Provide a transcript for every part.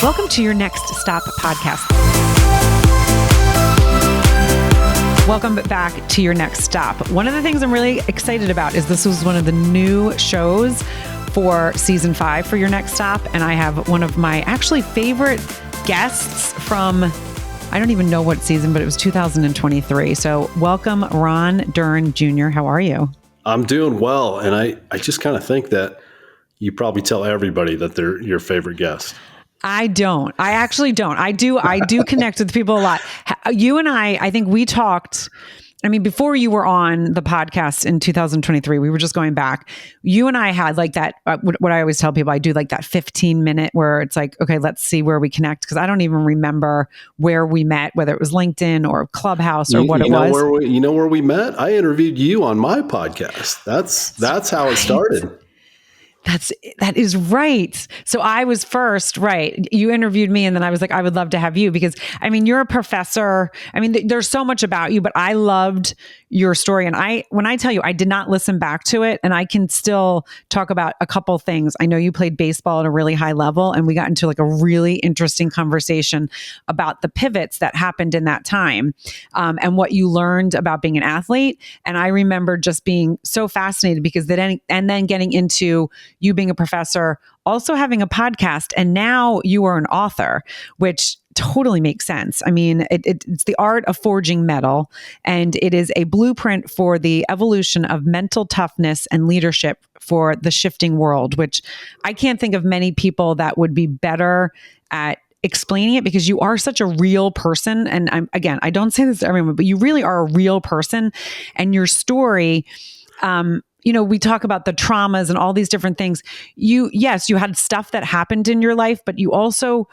Welcome to your Next Stop podcast. Welcome back to your Next Stop. One of the things I'm really excited about is this was one of the new shows for season 5 for your Next Stop. And I have one of my actually favorite guests from, I don't even know what season, but it was 2023. So welcome, Ron Duren Jr. How are you? I'm doing well. And I just kind of think that you probably tell everybody that they're your favorite guest. I don't. I actually don't. I do connect with people a lot. You and I think we talked, before you were on the podcast in 2023, we were just going back. You and I had like that, what I always tell people, I do like that 15-minute where it's like, okay, let's see where we connect. Because I don't even remember where we met, whether it was LinkedIn or Clubhouse or what it was. You know where we met? I interviewed you on my podcast. That's how it started. That is right. So I was first, right? You interviewed me and then I was like, I would love to have you because, you're a professor. There's so much about you, but I loved your story. And when I tell you, I did not listen back to it and I can still talk about a couple things. I know you played baseball at a really high level and we got into like a really interesting conversation about the pivots that happened in that time and what you learned about being an athlete. And I remember just being so fascinated because then getting into you being a professor, also having a podcast, and now you are an author, which totally makes sense. It's the art of forging metal, and it is a blueprint for the evolution of mental toughness and leadership for the shifting world, which I can't think of many people that would be better at explaining it because you are such a real person. And I don't say this to everyone, but you really are a real person, and your story, we talk about the traumas and all these different things. You had stuff that happened in your life, but you also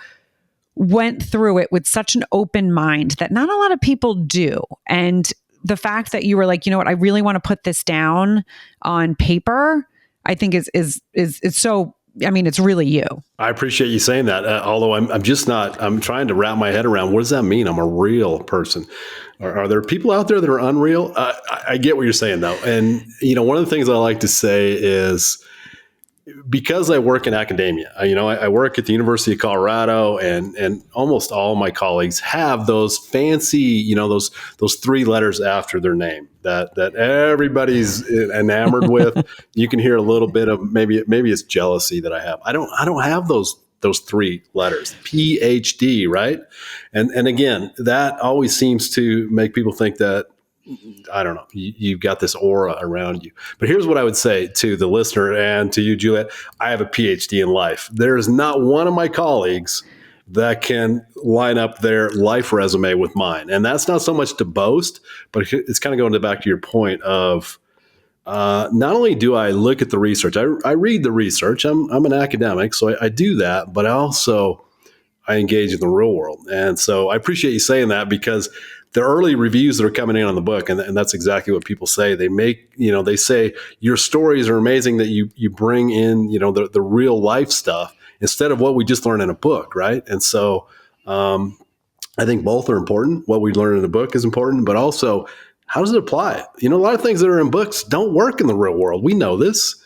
went through it with such an open mind that not a lot of people do. And the fact that you were like, you know what, I really want to put this down on paper, I think is so, it's really you. I appreciate you saying that. Although I'm trying to wrap my head around, what does that mean? I'm a real person. Are there people out there that are unreal? I get what you're saying though. And, one of the things I like to say is because I work in academia, I work at the University of Colorado and almost all my colleagues have those fancy, those 3 letters after their name that everybody's enamored with. You can hear a little bit of maybe it's jealousy that I have. I don't have those 3 letters, PhD, right? And again, that always seems to make people think that, I don't know, you've got this aura around you. But here's what I would say to the listener and to you, Juliet. I have a PhD in life. There is not one of my colleagues that can line up their life resume with mine. And that's not so much to boast, but it's kind of going back to your point of not only do I look at the research, I read the research. I'm an academic, so I do that, but I engage in the real world. And so I appreciate you saying that because the early reviews that are coming in on the book, and that's exactly what people say. They say your stories are amazing that you bring in, the real life stuff instead of what we just learn in a book, right? And so I think both are important. What we learn in a book is important, but also how does it apply? A lot of things that are in books don't work in the real world. We know this.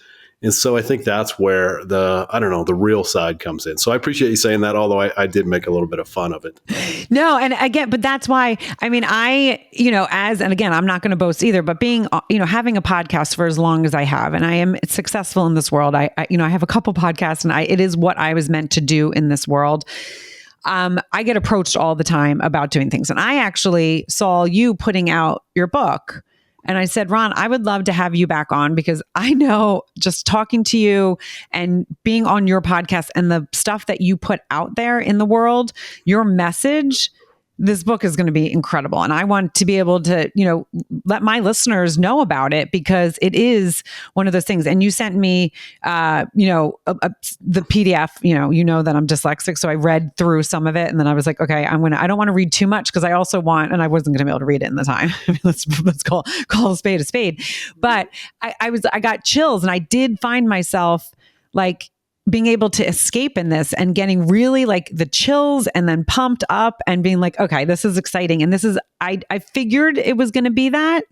And so I think that's where the real side comes in. So I appreciate you saying that, although I did make a little bit of fun of it. No, and again, but that's why, and again, I'm not going to boast either, but being, having a podcast for as long as I have, and I am successful in this world. I have a couple podcasts and it is what I was meant to do in this world. I get approached all the time about doing things. And I actually saw you putting out your book. And I said, Ron, I would love to have you back on because I know just talking to you and being on your podcast and the stuff that you put out there in the world, your message, this book is going to be incredible. And I want to be able to, let my listeners know about it because it is one of those things. And you sent me, the PDF, you know that I'm dyslexic. So I read through some of it and then I was like, okay, I don't want to read too much because I also want, and I wasn't going to be able to read it in the time. Let's call a spade a spade. But I got chills and I did find myself like, being able to escape in this and getting really like the chills and then pumped up and being like, okay, this is exciting. And this is, I figured it was going to be that.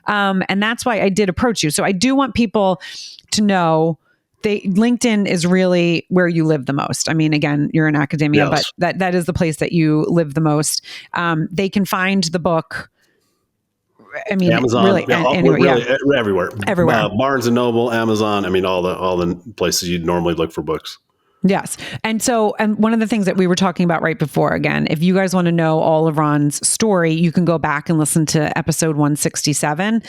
And that's why I did approach you. So I do want people to know LinkedIn is really where you live the most. I mean, again, you're in academia, Yes. but that is the place that you live the most. They can find the book. I mean, Amazon, really, anywhere, really everywhere. everywhere. Barnes and Noble, Amazon. I mean, all the places you'd normally look for books. Yes. And one of the things that we were talking about right before, again, if you guys want to know all of Ron's story, you can go back and listen to episode 167.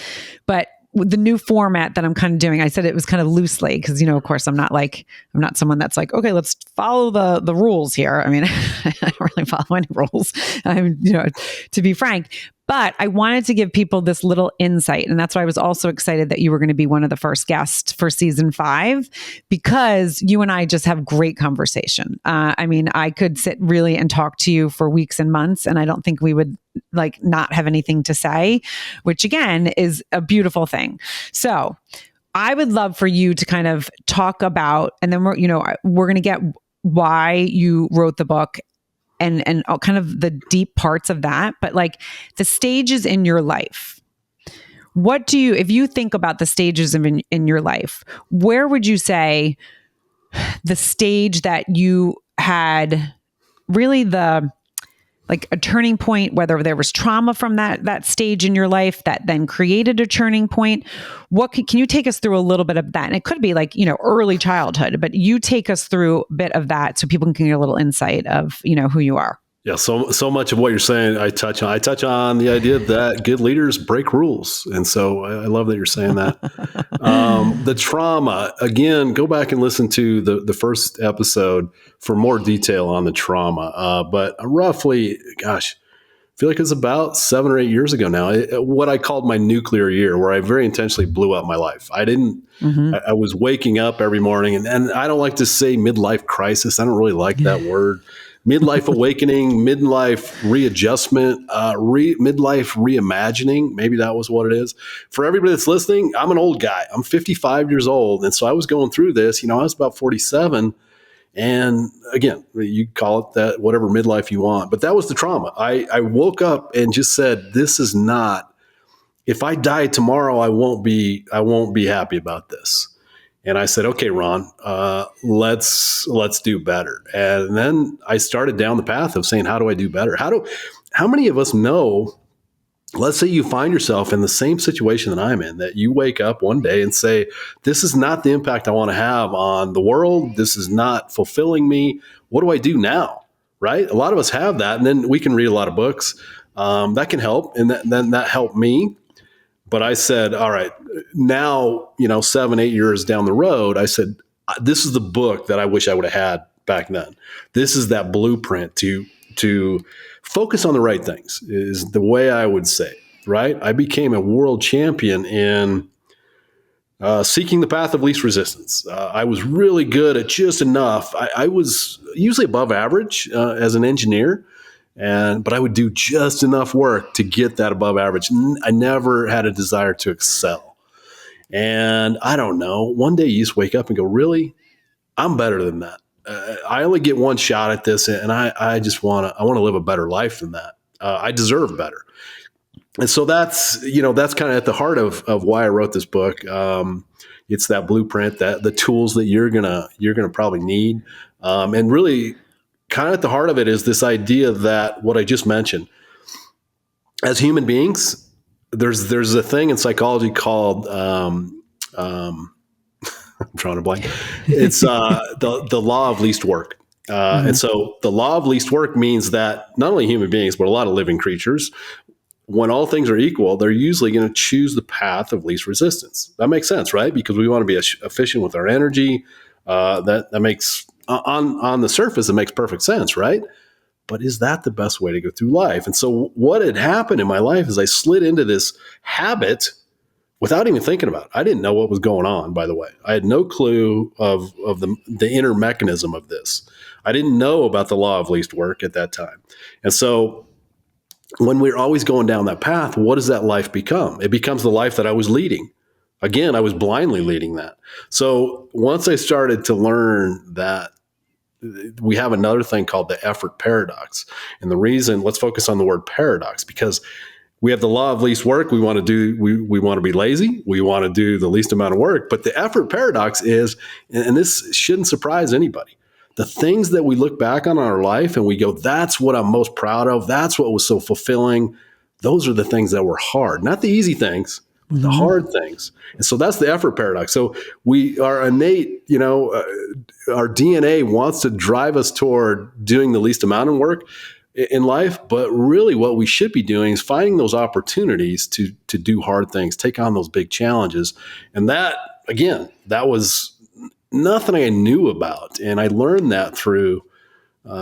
But with the new format that I'm kind of doing, I said it was kind of loosely because, of course, I'm not someone that's like, okay, let's follow the rules here. I mean, I don't really follow any rules, to be frank. But I wanted to give people this little insight. And that's why I was also excited that you were going to be one of the first guests for season 5, because you and I just have great conversation. I mean, I could sit really and talk to you for weeks and months, and I don't think we would not have anything to say, which again is a beautiful thing. So I would love for you to kind of talk about, and then we're going to get why you wrote the book and kind of the deep parts of that, but the stages in your life. What do you, if you think about the stages in your life, where would you say the stage that you had really a turning point, whether there was trauma from that stage in your life that then created a turning point? What can you take us through a little bit of that? And it could be early childhood, but you take us through a bit of that so people can get a little insight of, who you are. Yeah, so much of what you're saying, I touch on the idea that good leaders break rules, and so I love that you're saying that. The trauma, again, go back and listen to the first episode for more detail on the trauma. But roughly, gosh, I feel like it's about 7 or 8 years ago now. What I called my nuclear year, where I very intentionally blew up my life. I didn't. I was waking up every morning, and I don't like to say midlife crisis. I don't really like that word. Midlife awakening, midlife readjustment, midlife reimagining. Maybe that was what it is. For everybody that's listening, I'm an old guy. I'm 55 years old. And so I was going through this, I was about 47. And again, you call it that, whatever midlife you want. But that was the trauma. I woke up and just said, this is not, if I die tomorrow, I won't be happy about this. And I said, okay, Ron, let's do better. And then I started down the path of saying, how do I do better? How many of us know, let's say you find yourself in the same situation that I'm in, that you wake up one day and say, this is not the impact I want to have on the world. This is not fulfilling me. What do I do now? Right? A lot of us have that. And then we can read a lot of books that can help. And then that helped me. But I said, all right, now, 7, 8 years down the road, I said, this is the book that I wish I would have had back then. This is that blueprint to focus on the right things, is the way I would say, right? I became a world champion in seeking the path of least resistance. I was really good at just enough. I was usually above average as an engineer. But I would do just enough work to get that above average. I never had a desire to excel. And I don't know, one day you just wake up and go, really? I'm better than that. I only get one shot at this, and I just want to live a better life than that. I deserve better. And so that's kind of at the heart of why I wrote this book. It's that blueprint, that the tools that you're gonna probably need, and really, kind of at the heart of it is this idea that what I just mentioned, as human beings, there's a thing in psychology called I'm drawing a blank. It's the law of least work. And so the law of least work means that not only human beings, but a lot of living creatures, when all things are equal, they're usually going to choose the path of least resistance. That makes sense, right? Because we want to be efficient with our energy. That makes, on the surface, it makes perfect sense, right? But is that the best way to go through life? And so what had happened in my life is I slid into this habit without even thinking about it. I didn't know what was going on, by the way. I had no clue of the inner mechanism of this. I didn't know about the law of least work at that time. And so when we're always going down that path, what does that life become? It becomes the life that I was leading. Again, I was blindly leading that. So once I started to learn that we have another thing called the effort paradox. And the reason, let's focus on the word paradox, because we have the law of least work. We want to be lazy. We want to do the least amount of work. But the effort paradox is, and this shouldn't surprise anybody, the things that we look back on our life and we go, that's what I'm most proud of. That's what was so fulfilling. Those are the things that were hard, not the easy things, but the hard things. And so that's the effort paradox. So we are innate, our DNA wants to drive us toward doing the least amount of work in life, but really what we should be doing is finding those opportunities to do hard things, take on those big challenges. And that, again, that was nothing I knew about. And I learned that through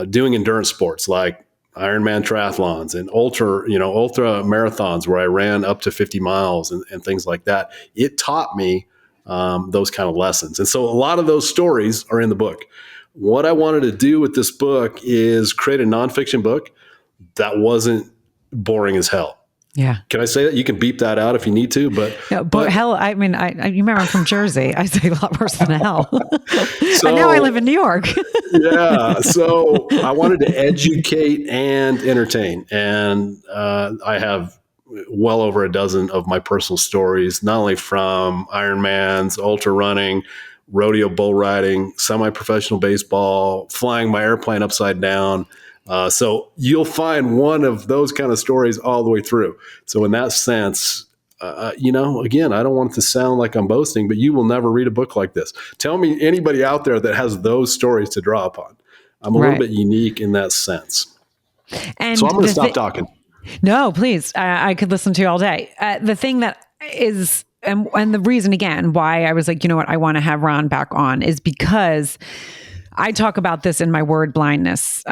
doing endurance sports like Ironman triathlons and ultra marathons where I ran up to 50 miles and things like that. It taught me those kind of lessons. And so a lot of those stories are in the book. What I wanted to do with this book is create a nonfiction book that wasn't boring as hell. Yeah. Can I say that? You can beep that out if you need to, but hell, I mean, I you remember I'm from Jersey. I say a lot worse than hell. And now I live in New York. Yeah. So I wanted to educate and entertain. And I have well over a dozen of my personal stories, not only from Ironmans, ultra running, rodeo bull riding, semi-professional baseball, flying my airplane upside down. So you'll find one of those kind of stories all the way through. So in that sense, again, I don't want it to sound like I'm boasting, but you will never read a book like this. Tell me anybody out there that has those stories to draw upon. I'm a little bit unique in that sense. And so I'm going to stop talking. No, please. I could listen to you all day. The thing that is, and the reason again, why I was like, you know what, I want to have Ron back on is because I talk about this in my word blindness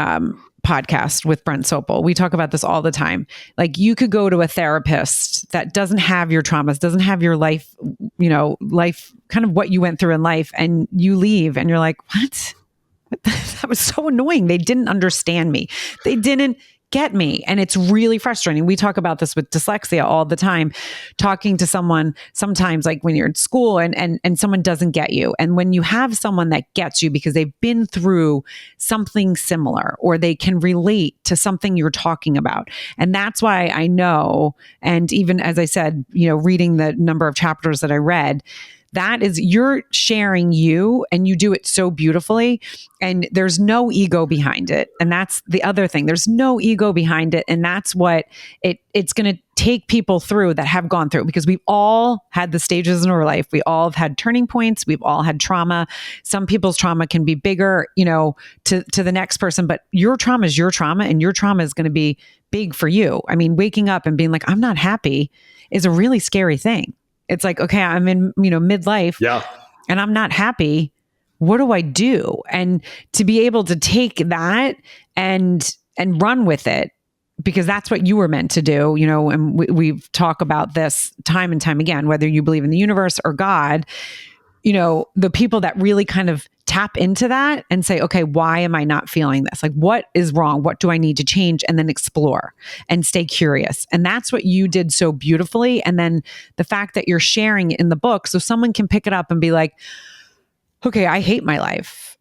podcast with Brent Sopel. We talk about this all the time. Like you could go to a therapist that doesn't have your traumas, doesn't have your life, life, kind of what you went through in life, and you leave and you're like, what? That was so annoying. They didn't understand me. They didn't get me. And it's really frustrating. We talk about this with dyslexia all the time, talking to someone sometimes like when you're in school and someone doesn't get you. And when you have someone that gets you because they've been through something similar or they can relate to something you're talking about. And that's why I know, and even as I said, reading the number of chapters that I read, that is, you're sharing you and you do it so beautifully and there's no ego behind it. And that's the other thing. There's no ego behind it. And that's what it's going to take people through that have gone through, because we've all had the stages in our life. We all have had turning points. We've all had trauma. Some people's trauma can be bigger, to the next person, but your trauma is your trauma and your trauma is going to be big for you. I mean, waking up and being like, I'm not happy is a really scary thing. It's like, okay, I'm in, midlife and I'm not happy. What do I do? And to be able to take that and run with it, because that's what you were meant to do, and we've talked about this time and time again, whether you believe in the universe or God, the people that really kind of tap into that and say, okay, why am I not feeling this? Like, what is wrong? What do I need to change? And then explore and stay curious. And that's what you did so beautifully. And then the fact that you're sharing it in the book, so someone can pick it up and be like, okay, I hate my life,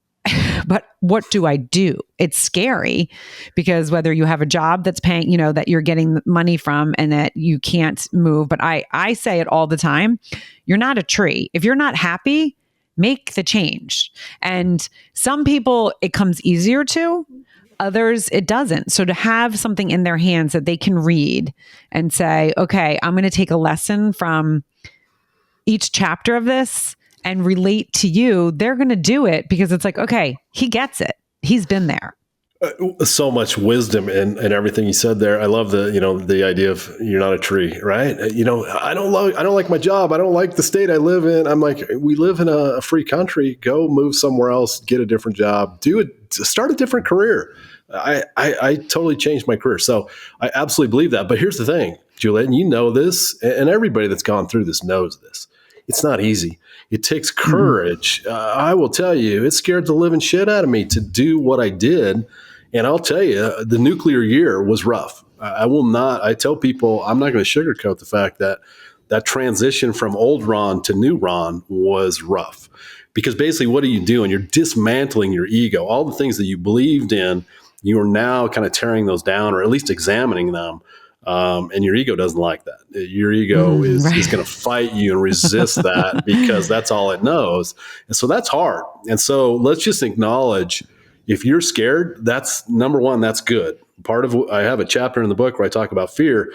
but what do I do? It's scary because whether you have a job that's paying, that you're getting money from and that you can't move. But I say it all the time. You're not a tree. If you're not happy, make the change. And some people, it comes easier to, others, it doesn't. So to have something in their hands that they can read and say, okay, I'm going to take a lesson from each chapter of this and relate to you, they're going to do it because it's like, okay, he gets it. He's been there. So much wisdom in everything you said there. I love the idea of you're not a tree, right? I don't like my job. I don't like the state I live in. I'm like, we live in a free country. Go move somewhere else, get a different job, start a different career. I totally changed my career. So I absolutely believe that. But here's the thing, Juliet, and you know this, and everybody that's gone through this knows this. It's not easy. It takes courage. I will tell you, it scared the living shit out of me to do what I did. And I'll tell you, the nuclear year was rough. I tell people, I'm not going to sugarcoat the fact that transition from old Ron to new Ron was rough. Because basically what are you doing? You're dismantling your ego. All the things that you believed in, you are now kind of tearing those down or at least examining them. And your ego doesn't like that. Your ego is going to fight you and resist that because that's all it knows. And so that's hard. And so let's just acknowledge, if you're scared, that's number one, that's good. I have a chapter in the book where I talk about fear.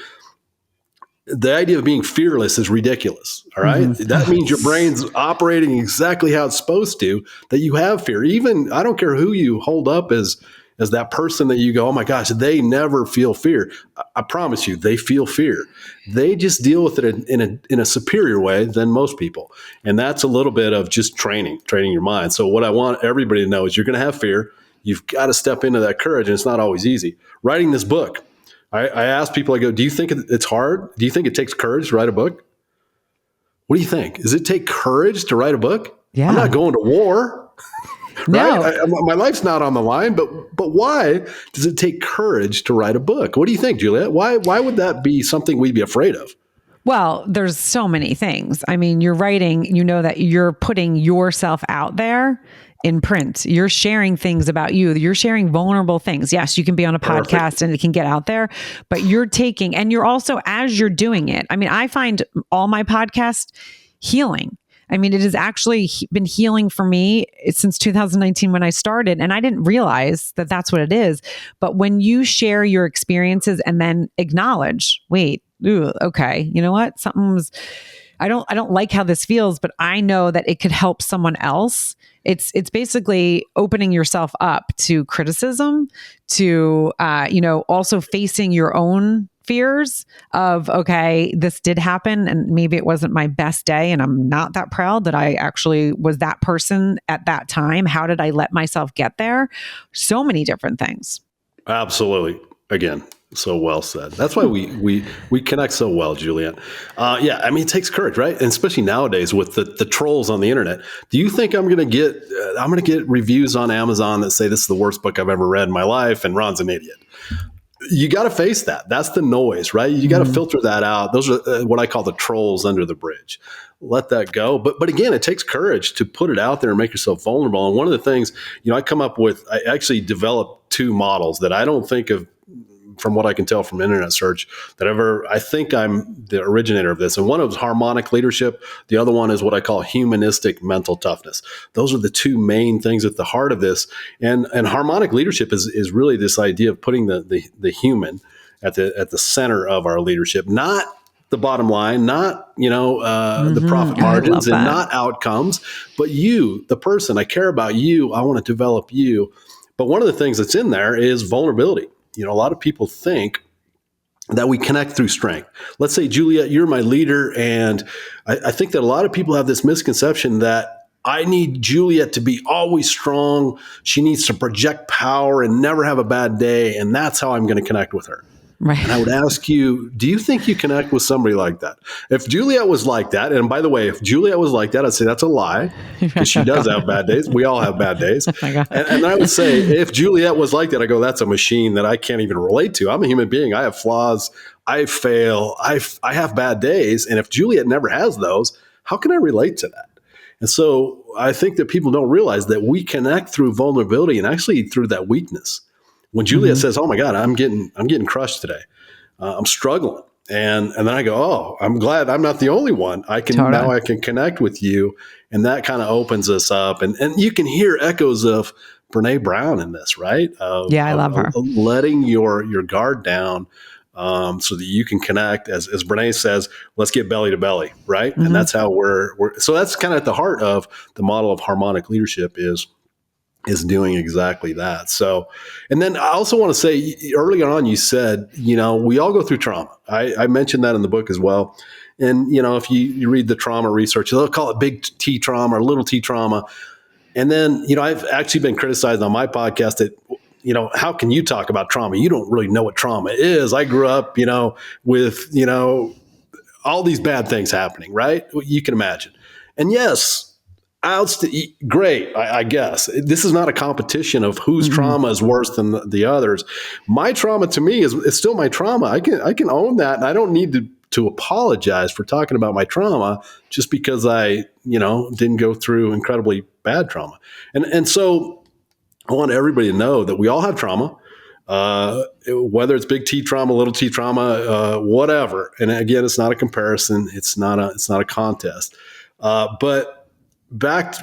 The idea of being fearless is ridiculous. All right. That means your brain's operating exactly how it's supposed to, that you have fear. Even, I don't care who you hold up as that person that you go, oh my gosh, they never feel fear. I promise you, they feel fear. They just deal with it in a superior way than most people. And that's a little bit of just training your mind. So what I want everybody to know is you're going to have fear. You've got to step into that courage, and it's not always easy. Writing this book, I ask people, I go, do you think it's hard? Do you think it takes courage to write a book? What do you think? Does it take courage to write a book? Yeah. I'm not going to war. No. Right? My life's not on the line, but why does it take courage to write a book? What do you think, Juliet? Why would that be something we'd be afraid of? Well, there's so many things. I mean, you're writing, you know that you're putting yourself out there in print. You're sharing things about you. You're sharing vulnerable things. Yes, you can be on a podcast and it can get out there, but you're taking, and you're also, as you're doing it, I mean, I find all my podcasts healing. I mean, it has actually been healing for me since 2019 when I started, and I didn't realize that that's what it is. But when you share your experiences and then acknowledge, wait, okay, you know what? I don't like how this feels, but I know that it could help someone else. It's basically opening yourself up to criticism, to also facing your own fears of, okay, this did happen and maybe it wasn't my best day and I'm not that proud that I actually was that person at that time. How did I let myself get there? So many different things. Absolutely. Again, so well said. That's why we connect so well, Juliet. Yeah, I mean, it takes courage, right? And especially nowadays with the trolls on the internet. Do you think I'm going to get reviews on Amazon that say this is the worst book I've ever read in my life and Ron's an idiot? You got to face that. That's the noise, right? You got to filter that out. Those are what I call the trolls under the bridge. Let that go. But again, it takes courage to put it out there and make yourself vulnerable. And one of the things, I actually developed two models that I don't think of, from what I can tell from internet search, I think I'm the originator of this. And one is harmonic leadership. The other one is what I call humanistic mental toughness. Those are the two main things at the heart of this. And harmonic leadership is really this idea of putting the human at the center of our leadership, not the bottom line, not the profit margins and not outcomes, but you, the person. I care about you. I want to develop you. But one of the things that's in there is vulnerability. A lot of people think that we connect through strength. Let's say, Juliet, you're my leader, and I think that a lot of people have this misconception that I need Juliet to be always strong. She needs to project power and never have a bad day, and that's how I'm going to connect with her. Right. And I would ask you, do you think you connect with somebody like that? If Juliet was like that, and by the way, if Juliet was like that, I'd say that's a lie, because she does have bad days. We all have bad days. Oh my God. And I would say, if Juliet was like that, I go, that's a machine that I can't even relate to. I'm a human being. I have flaws. I fail. I have bad days. And if Juliet never has those, how can I relate to that? And so I think that people don't realize that we connect through vulnerability and actually through that weakness. When Juliet says, "Oh my God, I'm getting crushed today. I'm struggling," and then I go, "Oh, I'm glad I'm not the only one. Now I can connect with you," and that kind of opens us up. And you can hear echoes of Brene Brown in this, right? I love her. Letting your guard down, so that you can connect. As Brene says, let's get belly to belly, right? And that's how we're. So that's kind of at the heart of the model of harmonic leadership is doing exactly that. So, and then I also want to say, early on, you said, we all go through trauma. I mentioned that in the book as well. And, if you read the trauma research, they'll call it big T trauma or little T trauma. And then, I've actually been criticized on my podcast that, how can you talk about trauma? You don't really know what trauma is. I grew up, with, all these bad things happening, right? You can imagine. And yes, great, I guess. This is not a competition of whose trauma is worse than the others. My trauma, to me, is still my trauma. I can own that, and I don't need to apologize for talking about my trauma just because I didn't go through incredibly bad trauma. And so I want everybody to know that we all have trauma. whether it's big T trauma, little T trauma, whatever. And again, it's not a comparison. It's not a contest. But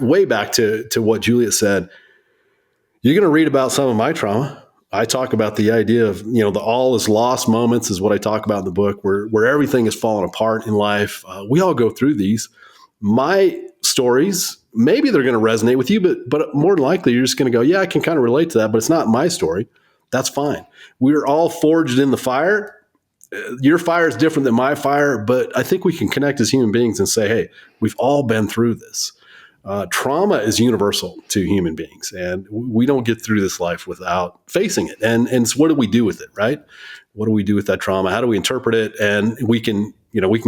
way back to what Juliet said, you're going to read about some of my trauma. I talk about the idea of, the all is lost moments is what I talk about in the book, where everything is falling apart in life. We all go through these. My stories, maybe they're going to resonate with you, but more than likely you're just going to go, yeah, I can kind of relate to that, but it's not my story. That's fine. We're all forged in the fire. Your fire is different than my fire, but I think we can connect as human beings and say, hey, we've all been through this. Trauma is universal to human beings, and we don't get through this life without facing it. And so what do we do with it, right? What do we do with that trauma? How do we interpret it? And we can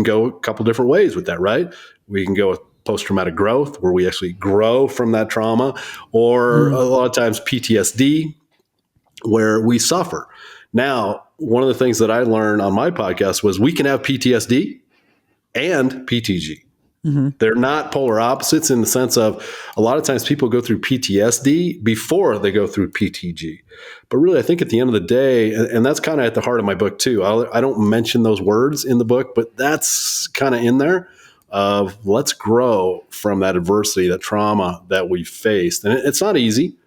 go a couple different ways with that, right? We can go with post-traumatic growth, where we actually grow from that trauma, or a lot of times PTSD, where we suffer. Now, one of the things that I learned on my podcast was we can have PTSD and PTG. Mm-hmm. They're not polar opposites in the sense of a lot of times people go through PTSD before they go through PTG. But really, I think at the end of the day, and that's kind of at the heart of my book too, I don't mention those words in the book, but that's kind of in there of let's grow from that adversity, that trauma that we faced. And it's not easy.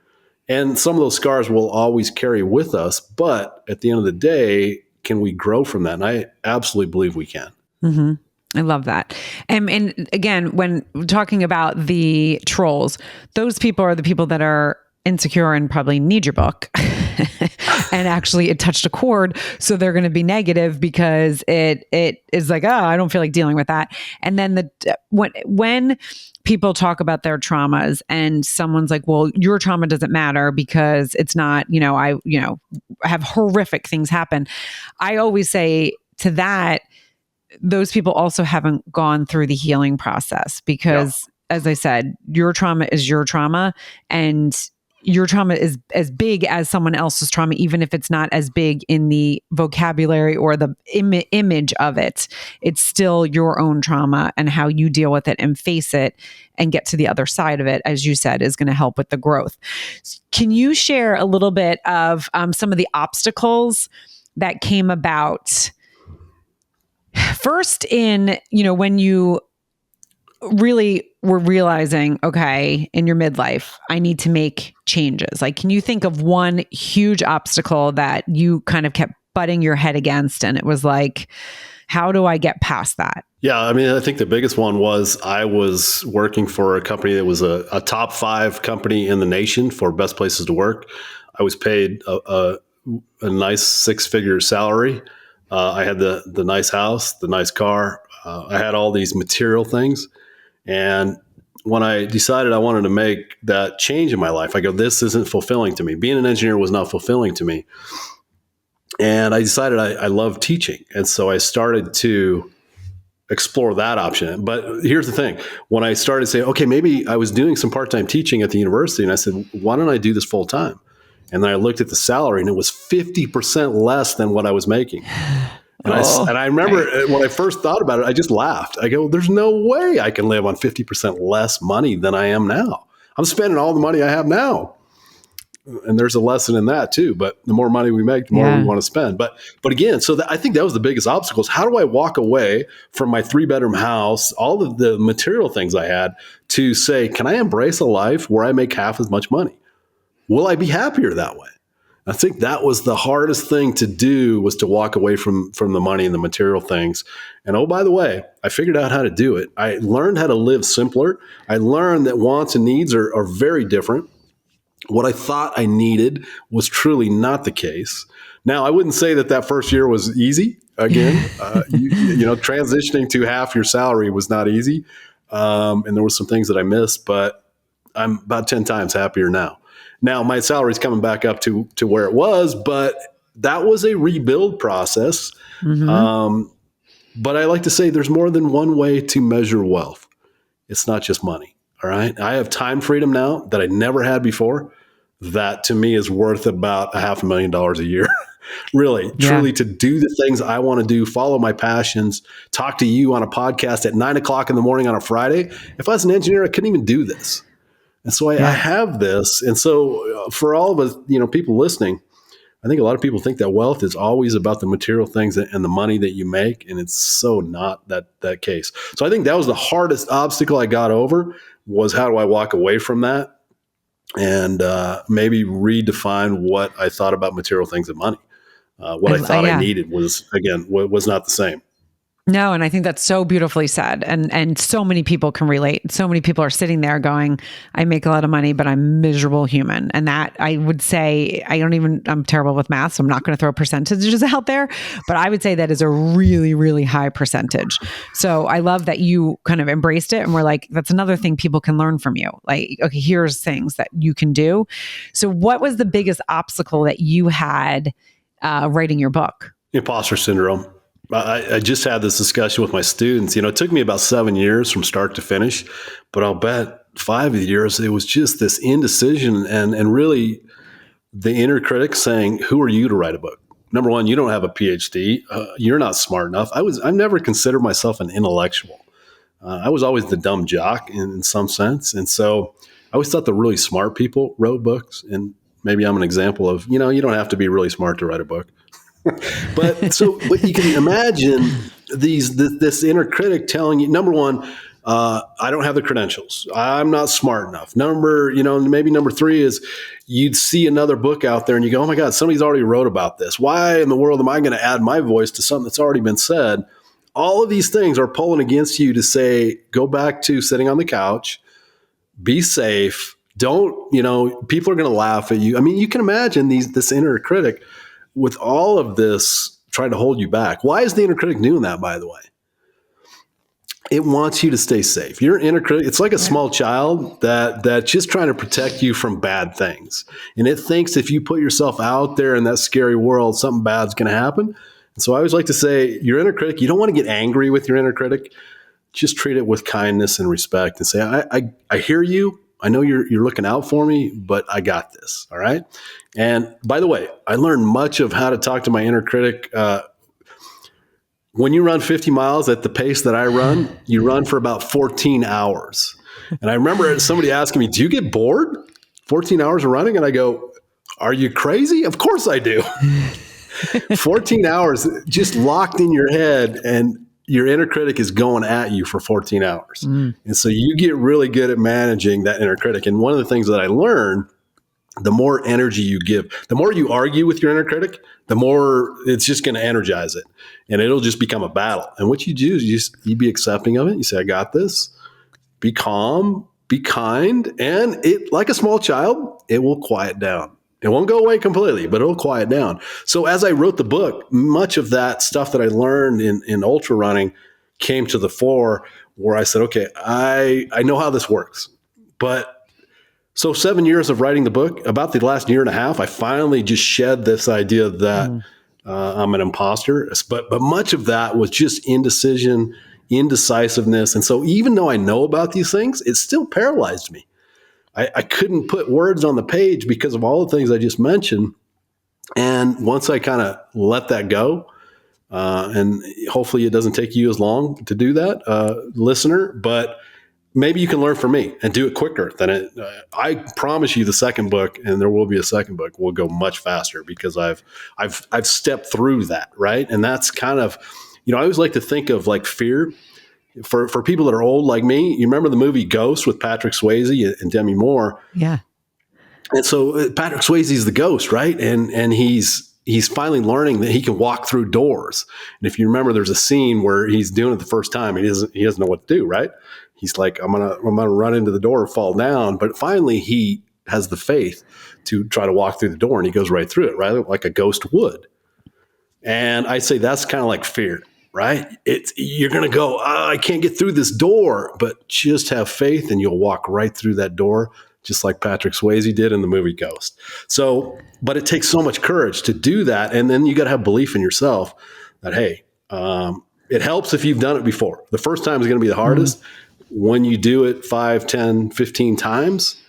And some of those scars will always carry with us. But at the end of the day, can we grow from that? And I absolutely believe we can. Mm-hmm. I love that. And again, when talking about the trolls, those people are the people that are insecure and probably need your book. And actually it touched a chord. So they're going to be negative because it is like, oh, I don't feel like dealing with that. And then when people talk about their traumas and someone's like, well, your trauma doesn't matter because it's not, I have horrific things happen. I always say to that, those people also haven't gone through the healing process because, as I said, your trauma is your trauma, and your trauma is as big as someone else's trauma, even if it's not as big in the vocabulary or the image of it. It's still your own trauma, and how you deal with it and face it and get to the other side of it, as you said, is going to help with the growth. Can you share a little bit of some of the obstacles that came about first in, when you really were realizing, okay, in your midlife, I need to make changes? Like, can you think of one huge obstacle that you kind of kept butting your head against? And it was like, how do I get past that? Yeah. I mean, I think the biggest one was I was working for a company that was a top 5 company in the nation for best places to work. I was paid a nice 6-figure salary. I had the nice house, the nice car. I had all these material things. And when I decided I wanted to make that change in my life, I go, this isn't fulfilling to me. Being an engineer was not fulfilling to me. And I decided I love teaching. And so I started to explore that option. But here's the thing. When I started saying, okay, maybe I was doing some part-time teaching at the university, and I said, why don't I do this full time? And then I looked at the salary, and it was 50% less than what I was making. And I remember when I first thought about it, I just laughed. I go, there's no way I can live on 50% less money than I am now. I'm spending all the money I have now. And there's a lesson in that too. But the more money we make, the more we want to spend. But again, so I think that was the biggest obstacle is how do I walk away from my 3-bedroom house, all of the material things I had, to say, can I embrace a life where I make half as much money? Will I be happier that way? I think that was the hardest thing to do, was to walk away from the money and the material things. And oh, by the way, I figured out how to do it. I learned how to live simpler. I learned that wants and needs are very different. What I thought I needed was truly not the case. Now, I wouldn't say that first year was easy. Again, transitioning to half your salary was not easy. And there were some things that I missed, but I'm about 10 times happier now. Now, my salary's coming back up to where it was, but that was a rebuild process. Mm-hmm. But I like to say there's more than one way to measure wealth. It's not just money. All right. I have time freedom now that I never had before. That to me is worth about $500,000 a year. Really, truly, to do the things I want to do, follow my passions, talk to you on a podcast at 9:00 in the morning on a Friday. If I was an engineer, I couldn't even do this. And so I have this. And so for all of us, people listening, I think a lot of people think that wealth is always about the material things and the money that you make, and it's so not that case. So I think that was the hardest obstacle I got over, was how do I walk away from that and maybe redefine what I thought about material things and money. What I thought I Yeah. needed was not the same. No, and I think that's so beautifully said. And so many people can relate. So many people are sitting there going, I make a lot of money, but I'm a miserable human. And that, I would say, I'm terrible with math, so I'm not going to throw percentages out there, but I would say that is a really, really high percentage. So I love that you kind of embraced it, and we're like, that's another thing people can learn from you. Like, okay, here's things that you can do. So what was the biggest obstacle that you had writing your book? Imposter syndrome. I just had this discussion with my students. It took me about 7 years from start to finish, but I'll bet 5 of the years it was just this indecision and really the inner critic saying, who are you to write a book? Number one, you don't have a PhD. You're not smart enough. I've never considered myself an intellectual. I was always the dumb jock in some sense. And so I always thought the really smart people wrote books. And maybe I'm an example of, you don't have to be really smart to write a book. But you can imagine this inner critic telling you, number one, I don't have the credentials. I'm not smart enough. Maybe number three is you'd see another book out there and you go, oh my God, somebody's already wrote about this. Why in the world am I going to add my voice to something that's already been said? All of these things are pulling against you to say, go back to sitting on the couch, be safe. People are going to laugh at you. I mean, you can imagine this inner critic with all of this trying to hold you back. Why is the inner critic doing that, by the way? It wants you to stay safe. Your inner critic, it's like a small child that's just trying to protect you from bad things. And it thinks if you put yourself out there in that scary world, something bad's going to happen. And so I always like to say, your inner critic, you don't want to get angry with your inner critic. Just treat it with kindness and respect and say, I hear you. I know you're looking out for me, but I got this. All right. And by the way, I learned much of how to talk to my inner critic. When you run 50 miles at the pace that I run, you run for about 14 hours. And I remember somebody asking me, do you get bored 14 hours of running? And I go, are you crazy? Of course I do. 14 hours just locked in your head, and your inner critic is going at you for 14 hours. And so you get really good at managing that inner critic. And one of the things that I learned, the more energy you give, the more you argue with your inner critic, the more it's just going to energize it. And it'll just become a battle. And what you do is you be accepting of it. You say, I got this. Be calm, be kind. And it, like a small child, it will quiet down. It won't go away completely, but it'll quiet down. So as I wrote the book, much of that stuff that I learned in ultra running came to the fore, where I said, okay, I know how this works. But so 7 years of writing the book, about the last year and a half, I finally just shed this idea that I'm an imposter. But much of that was just indecision, indecisiveness. And so even though I know about these things, it still paralyzed me. I couldn't put words on the page because of all the things I just mentioned. And once I kind of let that go, and hopefully it doesn't take you as long to do that, listener, but maybe you can learn from me and do it quicker than it. I promise you the second book, and there will be a second book, will go much faster because I've stepped through that, right? And that's kind of, I always like to think of like fear. For people that are old like me, you remember the movie Ghost with Patrick Swayze and Demi Moore? Yeah. And so Patrick Swayze is the ghost, right? And he's finally learning that he can walk through doors. And if you remember, there's a scene where he's doing it the first time. He doesn't know what to do, right? He's like, I'm gonna run into the door and fall down. But finally, he has the faith to try to walk through the door, and he goes right through it, right, like a ghost would. And I say that's kind of like fear. Right? You're going to go, I can't get through this door, but just have faith and you'll walk right through that door, just like Patrick Swayze did in the movie Ghost. So, but it takes so much courage to do that. And then you got to have belief in yourself that, hey, it helps if you've done it before. The first time is going to be the hardest. When you do it 5, 10, 15 times,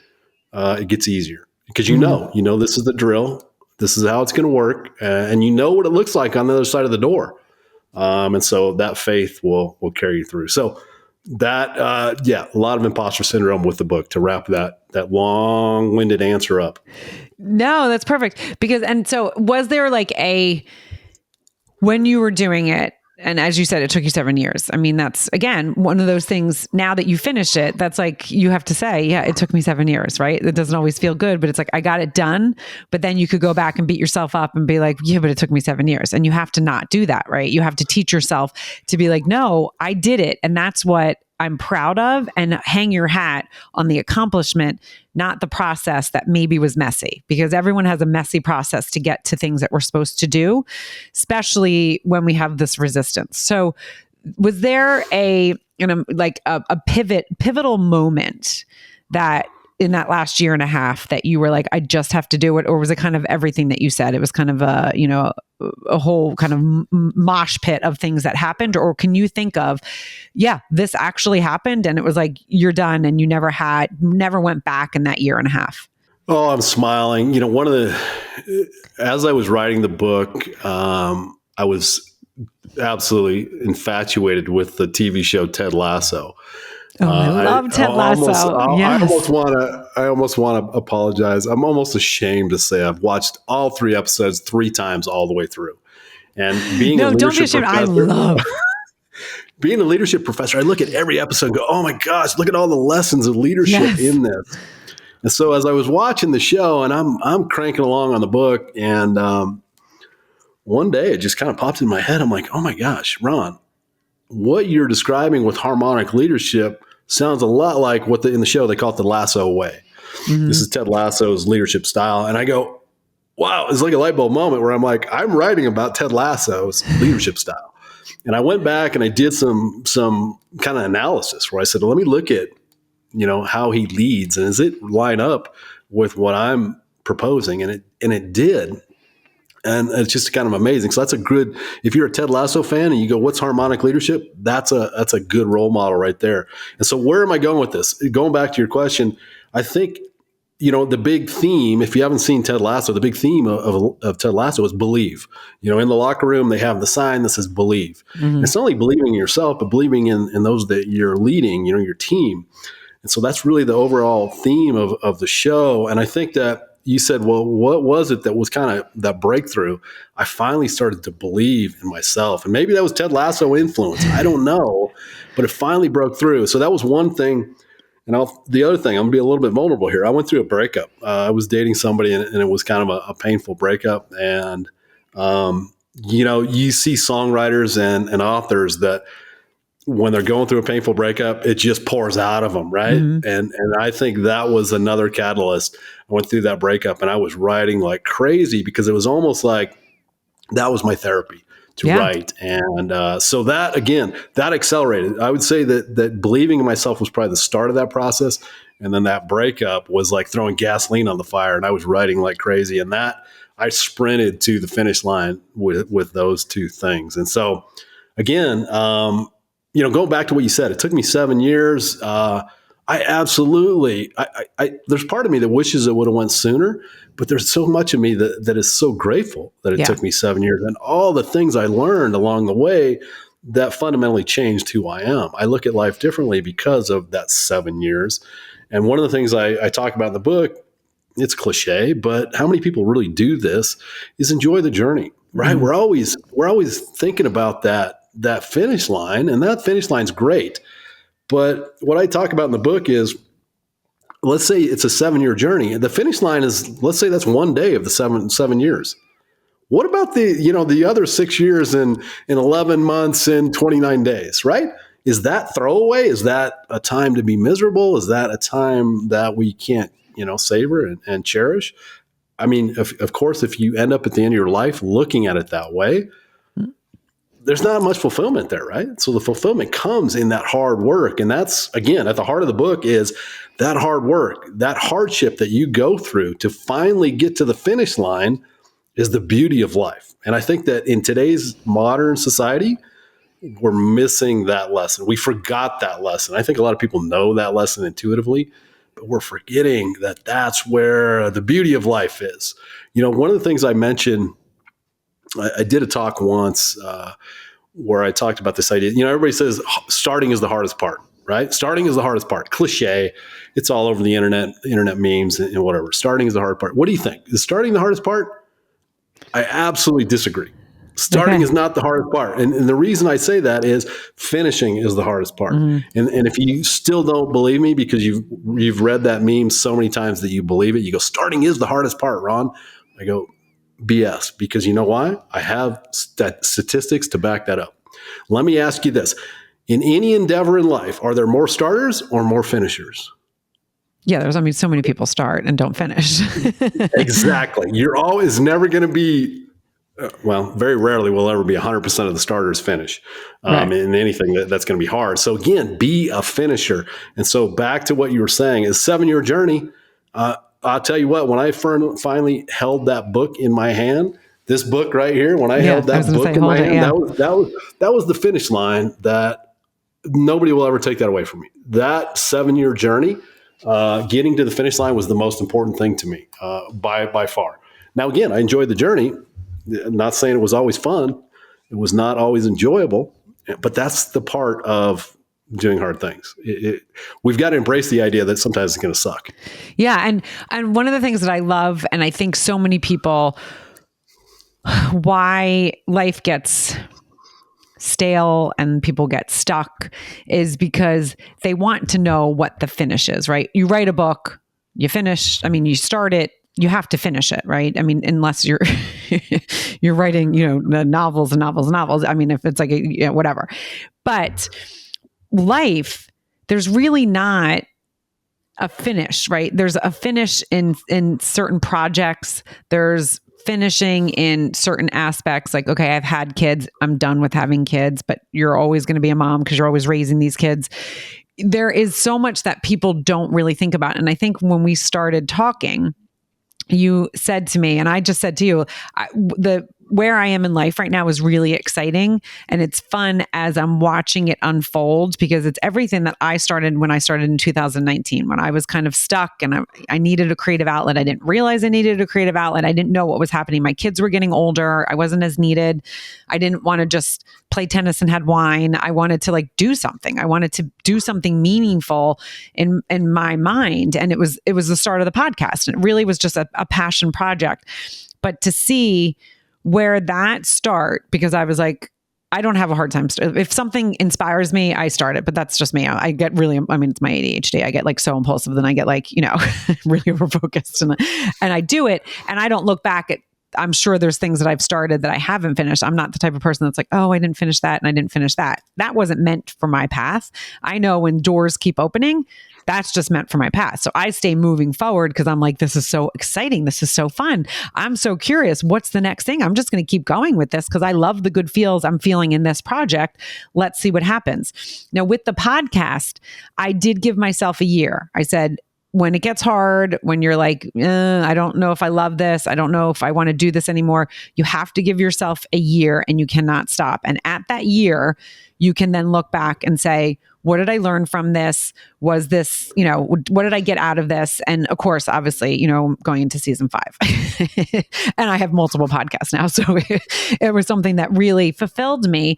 it gets easier because you know this is the drill. This is how it's going to work. And you know what it looks like on the other side of the door. And so that faith will carry you through. So a lot of imposter syndrome with the book to wrap that long-winded answer up. No, that's perfect. And so was there like when you were doing it, and as you said, it took you 7 years. I mean, that's, again, one of those things, now that you finished it, that's like, you have to say, yeah, it took me 7 years, right? It doesn't always feel good, but it's like, I got it done. But then you could go back and beat yourself up and be like, yeah, but it took me 7 years. And you have to not do that, right? You have to teach yourself to be like, no, I did it. And that's what I'm proud of, and hang your hat on the accomplishment, not the process that maybe was messy, because everyone has a messy process to get to things that we're supposed to do, especially when we have this resistance. So was there a pivotal moment that in that last year and a half that you were like, I just have to do it? Or was it kind of everything that you said? It was kind of a whole kind of mosh pit of things that happened? Or can you think of, yeah, this actually happened and it was like, you're done and you never went back in that year and a half? Oh, I'm smiling. As I was writing the book, I was absolutely infatuated with the TV show Ted Lasso. Oh, I love Ted Lasso. Yes. I almost want to apologize. I'm almost ashamed to say I've watched all 3 episodes 3 times all the way through. And being a leadership professor, being a leadership professor, I look at every episode and go, oh my gosh, look at all the lessons of leadership in this. And so as I was watching the show, and I'm cranking along on the book, and one day it just kind of popped in my head. I'm like, oh my gosh, Ron, what you're describing with harmonic leadership sounds a lot like what in the show they call it the Lasso way. Mm-hmm. This is Ted Lasso's leadership style. And I go, wow, it's like a light bulb moment where I'm like, I'm writing about Ted Lasso's leadership style. And I went back and I did some kind of analysis where I said, well, let me look at, how he leads, and does it line up with what I'm proposing? And it did. And it's just kind of amazing. So that's a good, if you're a Ted Lasso fan and you go, what's harmonic leadership? That's a good role model right there. And so where am I going with this? Going back to your question, I think, the big theme, if you haven't seen Ted Lasso, the big theme of Ted Lasso is believe. In the locker room, they have the sign that says believe. Mm-hmm. It's not only believing in yourself, but believing in those that you're leading, your team. And so that's really the overall theme of the show. And I think that you said, well, what was it that was kind of that breakthrough? I finally started to believe in myself. And maybe that was Ted Lasso influence. I don't know, but it finally broke through. So that was one thing. And the other thing, I'm going to be a little bit vulnerable here. I went through a breakup. I was dating somebody, and it was kind of a painful breakup. And, you see songwriters and authors that when they're going through a painful breakup, it just pours out of them, right? Mm-hmm. And I think that was another catalyst. I went through that breakup and I was writing like crazy because it was almost like that was my therapy to write. And so that, again, that accelerated. I would say that believing in myself was probably the start of that process. And then that breakup was like throwing gasoline on the fire, and I was writing like crazy. And that I sprinted to the finish line with those 2 things. And so again, going back to what you said, it took me 7 years. I absolutely, there's part of me that wishes it would have went sooner, but there's so much of me that is so grateful that it took me 7 years, and all the things I learned along the way that fundamentally changed who I am. I look at life differently because of that 7 years. And one of the things I talk about in the book, it's cliche, but how many people really do this is enjoy the journey, right? Mm-hmm. We're always thinking about that finish line, and that finish line's great. But what I talk about in the book is, let's say it's a 7-year journey, and the finish line is, let's say that's one day of the 7 years. What about the other 6 years in 11 months and 29 days, right? Is that throwaway? Is that a time to be miserable? Is that a time that we can't, savor and cherish? I mean, of course, if you end up at the end of your life looking at it that way, there's not much fulfillment there, right? So the fulfillment comes in that hard work. And that's, again, at the heart of the book is that hard work, that hardship that you go through to finally get to the finish line is the beauty of life. And I think that in today's modern society, we're missing that lesson. We forgot that lesson. I think a lot of people know that lesson intuitively, but we're forgetting that that's where the beauty of life is. One of the things I mentioned, I did a talk once where I talked about this idea. Everybody says starting is the hardest part, right? Starting is the hardest part. Cliche. It's all over the internet memes and whatever. Starting is the hard part. What do you think? Is starting the hardest part? I absolutely disagree. Starting is not the hardest part. And the reason I say that is finishing is the hardest part. And if you still don't believe me because you've read that meme so many times that you believe it, you go, starting is the hardest part, Ron. I go, BS, because you know why? I have statistics to back that up. Let me ask you this. In any endeavor in life, are there more starters or more finishers? Yeah, so many people start and don't finish. Exactly. You're always never going to be, very rarely will ever be 100% of the starters finish in anything that's going to be hard. So again, be a finisher. And so back to what you were saying, is 7-year journey. I'll tell you what, when I finally held that book in my hand, this book right here, when I held that book in my hand, that was the finish line that nobody will ever take that away from me. That 7-year journey, getting to the finish line was the most important thing to me by far. Now, again, I enjoyed the journey. I'm not saying it was always fun. It was not always enjoyable, but that's the part of doing hard things. We've got to embrace the idea that sometimes it's going to suck. Yeah. And one of the things that I love, and I think so many people, why life gets stale and people get stuck is because they want to know what the finish is, right? You write a book, you finish, you start it, you have to finish it, right? Unless you're you're writing, novels and novels and novels. If it's like whatever. But life, there's really not a finish, right? There's a finish in certain projects. There's finishing in certain aspects, like, okay, I've had kids, I'm done with having kids, but you're always going to be a mom because you're always raising these kids. There is so much that people don't really think about. And I think when we started talking, you said to me, and I just said to you, where I am in life right now is really exciting. And it's fun as I'm watching it unfold, because it's everything that I started when I started in 2019, when I was kind of stuck and I needed a creative outlet. I didn't realize I needed a creative outlet. I didn't know what was happening. My kids were getting older. I wasn't as needed. I didn't want to just play tennis and had wine. I wanted to do something. I wanted to do something meaningful in my mind. And it was the start of the podcast. And it really was just a passion project. But to see where that start, because I was like, I don't have a hard time. If something inspires me, I start it, but that's just me. I get really, it's my ADHD. I get so impulsive, then I get really overfocused and I do it. And I don't look back at, I'm sure there's things that I've started that I haven't finished. I'm not the type of person that's like, oh, I didn't finish that and I didn't finish that. That wasn't meant for my path. I know when doors keep opening, that's just meant for my path. So I stay moving forward because I'm like, this is so exciting. This is so fun. I'm so curious. What's the next thing? I'm just going to keep going with this because I love the good feels I'm feeling in this project. Let's see what happens. Now, with the podcast, I did give myself a year. I said, when it gets hard, when you're like, I don't know if I love this, I don't know if I want to do this anymore, you have to give yourself a year and you cannot stop. And at that year, you can then look back and say, what did I learn from this? Was this, what did I get out of this? And of course, obviously, going into season 5 and I have multiple podcasts now. So it was something that really fulfilled me.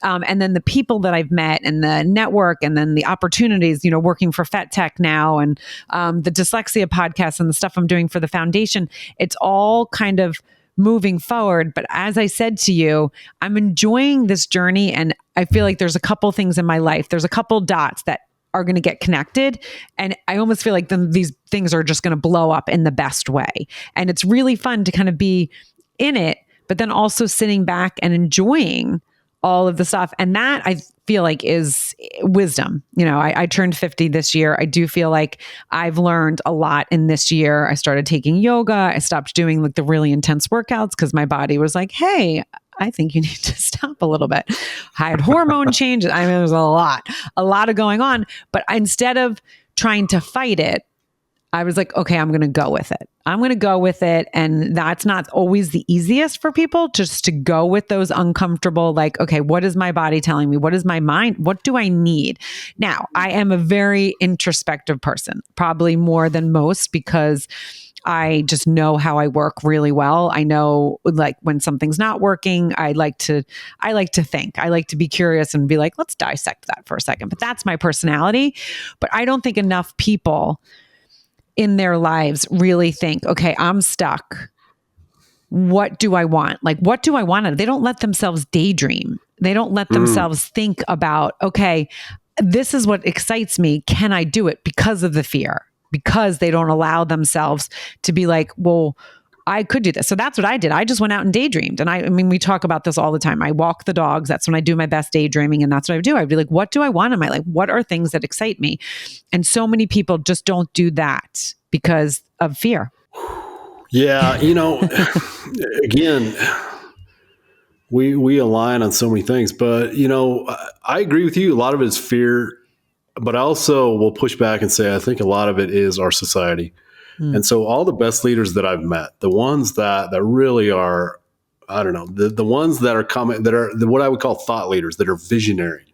And then the people that I've met and the network and then the opportunities, working for Fet Tech now and the dyslexia podcast and the stuff I'm doing for the foundation, it's all kind of moving forward. But as I said to you, I'm enjoying this journey. And I feel like there's a couple things in my life. There's a couple dots that are going to get connected. And I almost feel like these things are just going to blow up in the best way. And it's really fun to kind of be in it, but then also sitting back and enjoying all of the stuff. And that I feel like is wisdom. I turned 50 this year. I do feel like I've learned a lot in this year. I started taking yoga. I stopped doing the really intense workouts because my body was like, hey, I think you need to stop a little bit. I had hormone changes. There was a lot of going on, but instead of trying to fight it, I was like, okay, I'm going to go with it. And that's not always the easiest for people, just to go with those uncomfortable, okay, what is my body telling me? What is my mind? What do I need? Now, I am a very introspective person, probably more than most, because I just know how I work really well. I know like when something's not working, I like to think. I like to be curious and be like, let's dissect that for a second. But that's my personality. But I don't think enough people in their lives really think, okay, I'm stuck. What do I want? Like, what do I want? They don't let themselves daydream. They don't let themselves think about, okay, this is what excites me. Can I do it? Because of the fear, because they don't allow themselves to be like, well, I could do this. So that's what I did. I just went out and daydreamed. And I mean, we talk about this all the time. I walk the dogs. That's when I do my best daydreaming. And that's what I do. I'd be like, what do I want in my life? What are things that excite me? And so many people just don't do that because of fear. Yeah. Again, we align on so many things, but I agree with you. A lot of it is fear, but I also will push back and say, I think a lot of it is our society. And so all the best leaders that I've met, the ones that really are, I don't know, the ones that are that are what I would call thought leaders, that are visionary,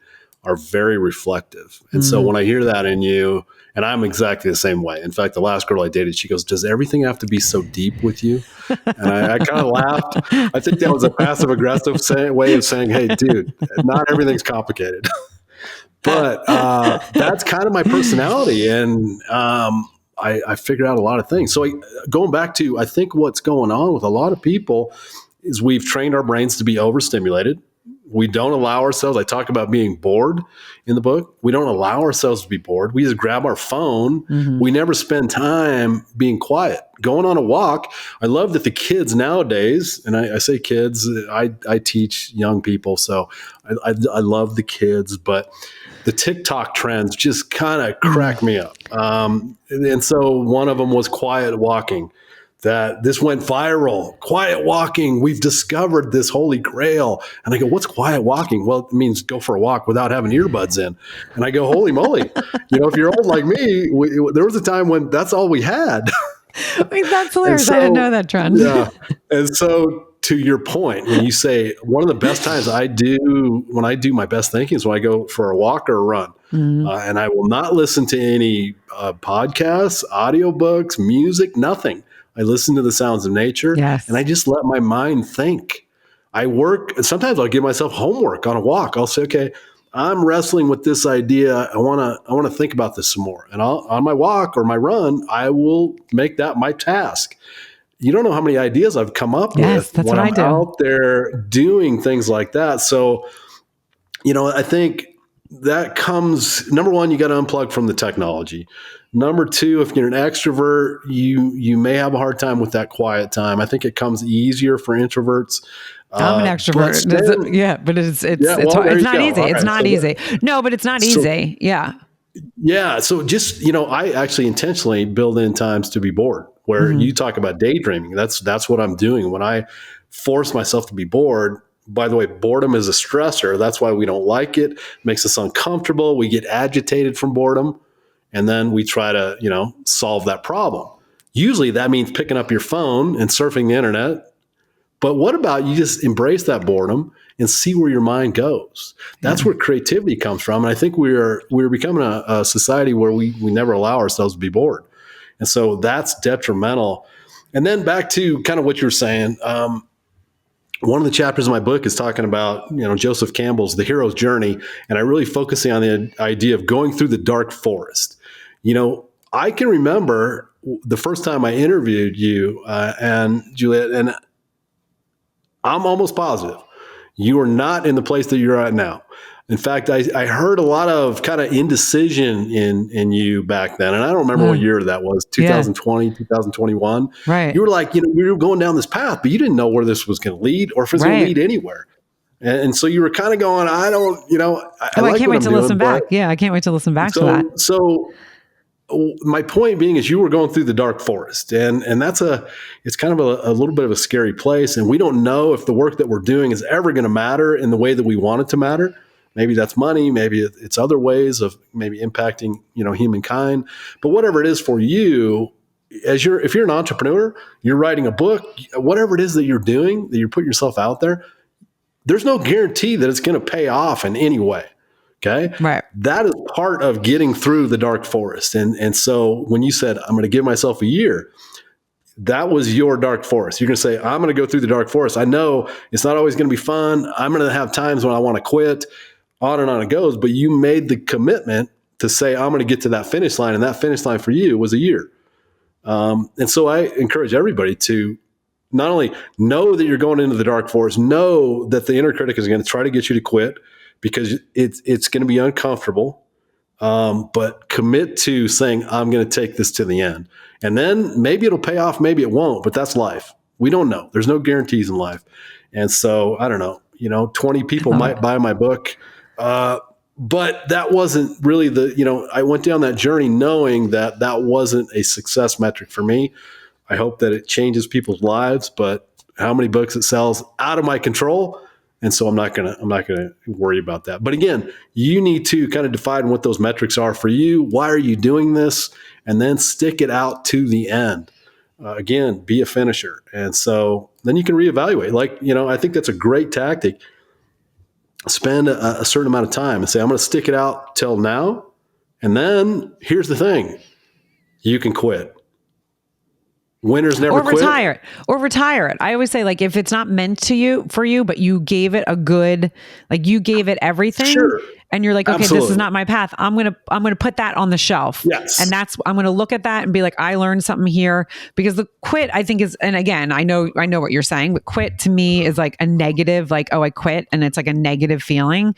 are very reflective. And so when I hear that in you, and I'm exactly the same way. In fact, the last girl I dated, she goes, does everything have to be so deep with you? And I kind of laughed. I think that was a passive aggressive way of saying, hey, dude, not everything's complicated. But that's kind of my personality. And I figured out a lot of things. So going back to, I think what's going on with a lot of people is we've trained our brains to be overstimulated. We don't allow ourselves, I talk about being bored in the book. We don't allow ourselves to be bored. We just grab our phone. We never spend time being quiet, going on a walk. I love that the kids nowadays, and I say kids, I teach young people, so I love the kids, but the TikTok trends just kind of crack me up. And so one of them was quiet walking. That this went viral. Quiet walking. We've discovered this holy grail. And I go, what's quiet walking? Well, it means go for a walk without having earbuds in. And I go, holy moly. If you're old like me, there was a time when that's all we had. Wait, that's hilarious. So, I didn't know that trend. Yeah. And so to your point, when you say one of the best times when I do my best thinking is when I go for a walk or a run. And I will not listen to any podcasts, audiobooks, music, nothing. I listen to the sounds of nature, and I just let my mind think. I work. Sometimes I'll give myself homework on a walk. I'll say, okay, I'm wrestling with this idea. I want to think about this some more. And on my walk or my run, I will make that my task. You don't know how many ideas I've come up with when I'm out there doing things like that. So, I think that comes, number one, you got to unplug from the technology. Number two, if you're an extrovert, you may have a hard time with that quiet time. I think it comes easier for introverts. I'm an extrovert. But it's not easy. It's not easy. No, but it's not easy. Yeah. Yeah. So just, I actually intentionally build in times to be bored, where you talk about daydreaming. That's what I'm doing. When I force myself to be bored, by the way, boredom is a stressor. That's why we don't like it. It makes us uncomfortable. We get agitated from boredom. And then we try to, solve that problem. Usually that means picking up your phone and surfing the internet. But what about you just embrace that boredom and see where your mind goes? That's where creativity comes from. And I think we're becoming a society where we never allow ourselves to be bored. And so that's detrimental. And then back to kind of what you're saying. One of the chapters in my book is talking about, Joseph Campbell's The Hero's Journey. And I really focusing on the idea of going through the dark forest. I can remember the first time I interviewed you and Juliet, and I'm almost positive you are not in the place that you're at now. In fact, I heard a lot of kind of indecision in you back then. And I don't remember what year that was, 2020, 2021. Right. You were like, we were going down this path, but you didn't know where this was going to lead or if it's going to lead anywhere. And so you were kind of going, I don't, I can't wait to listen back. Yeah, I can't wait to listen back to that. So my point being is you were going through the dark forest, and it's kind of a little bit of a scary place. And we don't know if the work that we're doing is ever going to matter in the way that we want it to matter. Maybe that's money. Maybe it's other ways of maybe impacting, humankind. But whatever it is for you, if you're an entrepreneur, you're writing a book, whatever it is that you're doing, that you put yourself out there, there's no guarantee that it's going to pay off in any way. Okay. Right. That is part of getting through the dark forest. And so when you said, I'm going to give myself a year, that was your dark forest. You're going to say, I'm going to go through the dark forest. I know it's not always going to be fun. I'm going to have times when I want to quit, on and on it goes. But you made the commitment to say, I'm going to get to that finish line. And that finish line for you was a year. And so I encourage everybody to not only know that you're going into the dark forest, know that the inner critic is going to try to get you to quit because it's going to be uncomfortable. But commit to saying, I'm going to take this to the end. And then maybe it'll pay off, maybe it won't, but that's life. We don't know. There's no guarantees in life. And so I don't know, 20 people might buy my book. But that wasn't really I went down that journey knowing that that wasn't a success metric for me. I hope that it changes people's lives, but how many books it sells out of my control. And so I'm not gonna worry about that. But again, you need to kind of define what those metrics are for you. Why are you doing this? And then stick it out to the end. Again, be a finisher. And so then you can reevaluate. I think that's a great tactic. Spend a certain amount of time and say, I'm going to stick it out till now. And then here's the thing. You can quit. Winners never quit. Retire it. I always say, if it's not meant for you, but you gave it you gave it everything. Sure. And you're like, okay, Absolutely. This is not my path. I'm going to put that on the shelf. Yes. And I'm going to look at that and be like, I learned something here, because the quit, I think and again, I know what you're saying, but quit to me is like a negative, oh, I quit. And it's like a negative feeling.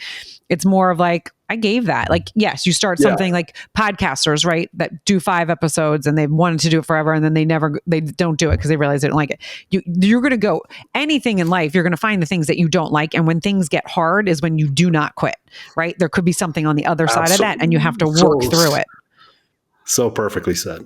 It's more of like, I gave that. Yes, you start something like podcasters, right? That do 5 episodes and they've wanted to do it forever. And then they don't do it because they realize they don't like it. You're going to go anything in life. You're going to find the things that you don't like. And when things get hard is when you do not quit, right? There could be something on the other side of that and you have to work through it. So perfectly said.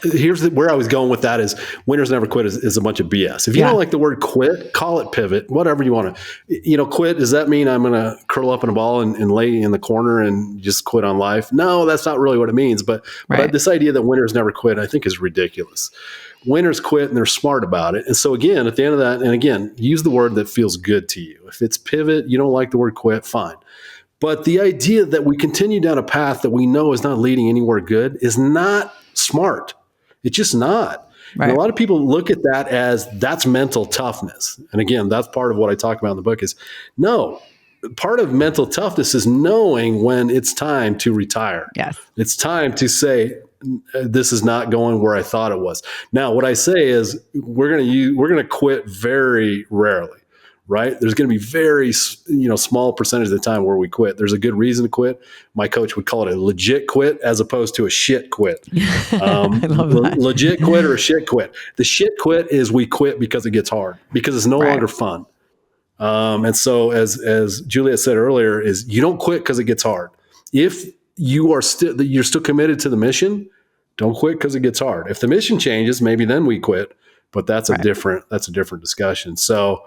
Here's where I was going with that is winners never quit is a bunch of BS. If you don't like the word quit, call it pivot, whatever you want to, quit. Does that mean I'm going to curl up in a ball and lay in the corner and just quit on life? No, that's not really what it means. But this idea that winners never quit, I think is ridiculous. Winners quit and they're smart about it. And so again, at the end of that, and again, use the word that feels good to you. If it's pivot, you don't like the word quit, fine. But the idea that we continue down a path that we know is not leading anywhere good is not smart. It's just not. Right. And a lot of people look at that as that's mental toughness. And again, that's part of what I talk about in the book is no, part of mental toughness is knowing when it's time to retire. Yes. It's time to say, this is not going where I thought it was. Now, what I say is we're going to quit very rarely. Right? There's going to be very, small percentage of the time where we quit. There's a good reason to quit. My coach would call it a legit quit as opposed to a shit quit. I love that. Legit quit or a shit quit. The shit quit is we quit because it gets hard, because it's no longer fun. And so as Juliet said earlier, is you don't quit because it gets hard. If you're still committed to the mission, don't quit because it gets hard. If the mission changes, maybe then we quit, but that's a different discussion. So,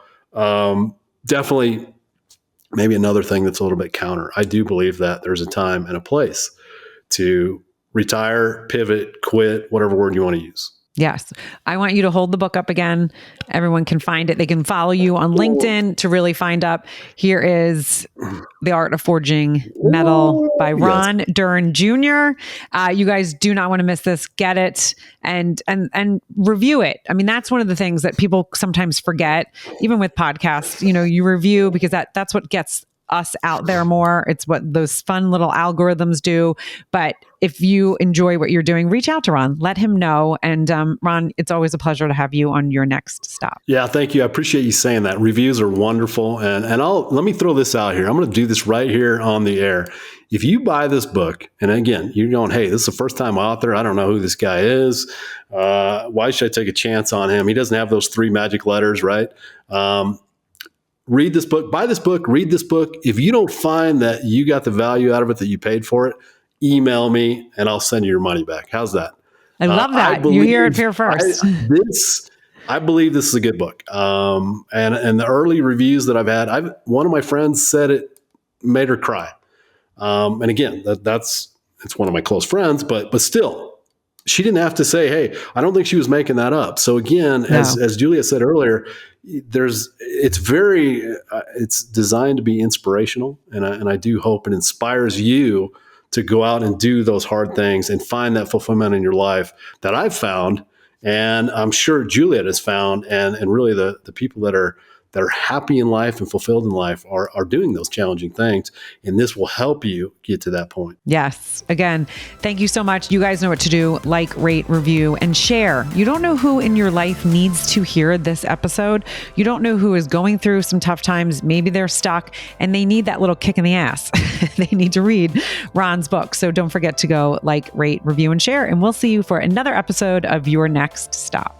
definitely maybe another thing that's a little bit counter. I do believe that there's a time and a place to retire, pivot, quit, whatever word you want to use. Yes. I want you to hold the book up again. Everyone can find it. They can follow you on LinkedIn to really find up. Here is The Art of Forging Metal by Ron Duren Jr. You guys do not want to miss this. Get it and review it. I mean, that's one of the things that people sometimes forget, even with podcasts. You review because that's what gets us out there more. It's what those fun little algorithms do. But if you enjoy what you're doing, reach out to Ron, let him know. And Ron, it's always a pleasure to have you on your next stop. Yeah, thank you. I appreciate you saying that. Reviews are wonderful. And let me throw this out here. I'm going to do this right here on the air. If you buy this book, and again, you're going, hey, this is a first-time author. I don't know who this guy is. Why should I take a chance on him? He doesn't have those 3 magic letters, right? Read this book, buy this book, read this book. If you don't find that you got the value out of it, that you paid for it, email me and I'll send you your money back. How's that? I love that. You hear it here first. I believe this is a good book. And the early reviews that I've had, one of my friends said it made her cry. And again, it's one of my close friends, but still, she didn't have to say, hey, I don't think she was making that up. So again, as Julia said earlier, it's designed to be inspirational. And I do hope it inspires you to go out and do those hard things and find that fulfillment in your life that I've found And I'm sure Juliet has found, and really the people that are happy in life and fulfilled in life are doing those challenging things. And this will help you get to that point. Yes. Again, thank you so much. You guys know what to do. Like, rate, review, and share. You don't know who in your life needs to hear this episode. You don't know who is going through some tough times. Maybe they're stuck and they need that little kick in the ass. They need to read Ron's book. So don't forget to go like, rate, review, and share. And we'll see you for another episode of Your Next Stop.